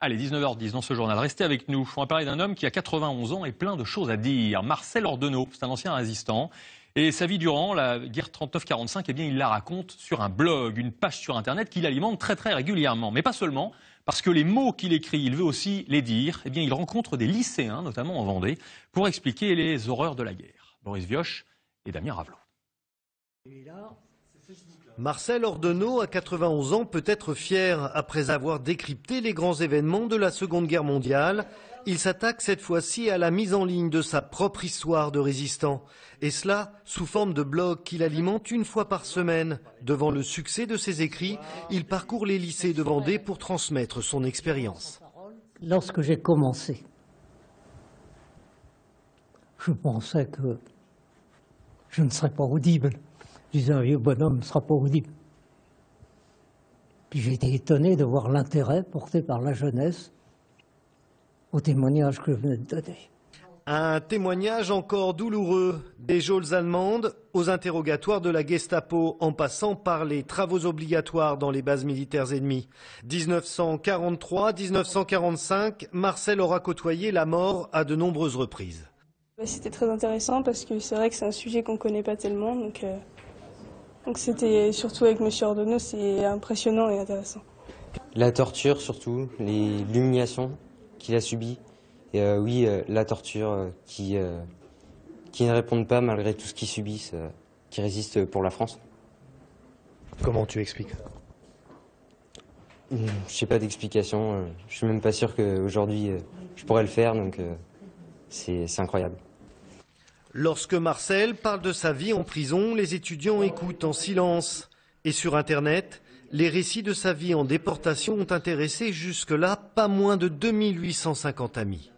Allez, 19h10 dans ce journal, restez avec nous. On va parler d'un homme qui a 91 ans et plein de choses à dire. Marcel Ordenau, c'est un ancien résistant. Et sa vie durant la guerre 39-45, eh bien, il la raconte sur un blog, une page sur Internet qu'il alimente très régulièrement. Mais pas seulement, parce que les mots qu'il écrit, il veut aussi les dire. Eh bien, il rencontre des lycéens, notamment en Vendée, pour expliquer les horreurs de la guerre. Boris Vioche et Damien Ravelot. Marcel Ordenau, à 91 ans, peut être fier. Après avoir décrypté les grands événements de la Seconde Guerre mondiale, il s'attaque cette fois-ci à la mise en ligne de sa propre histoire de résistant. Et cela sous forme de blog qu'il alimente une fois par semaine. Devant le succès de ses écrits, il parcourt les lycées de Vendée pour transmettre son expérience. Lorsque j'ai commencé, je pensais que je ne serais pas audible. Je disais, un vieux bonhomme ne sera pas audible. Puis j'ai été étonné de voir l'intérêt porté par la jeunesse au témoignage que je venais de donner. Un témoignage encore douloureux, des geôles allemandes aux interrogatoires de la Gestapo, en passant par les travaux obligatoires dans les bases militaires ennemies. 1943-1945, Marcel aura côtoyé la mort à de nombreuses reprises. C'était très intéressant parce que c'est vrai que c'est un sujet qu'on ne connaît pas tellement. Donc c'était surtout avec M. Ordenau, c'est impressionnant et intéressant. La torture surtout, l'humiliation qu'il a subie. Et la torture qui ne répondent pas malgré tout ce qu'ils subissent, qui résistent pour la France. Comment tu expliques? Je n'ai pas d'explication. Je suis même pas sûr qu'aujourd'hui je pourrais le faire, donc c'est incroyable. Lorsque Marcel parle de sa vie en prison, les étudiants écoutent en silence. Et sur Internet, les récits de sa vie en déportation ont intéressé jusque-là pas moins de 2850 amis.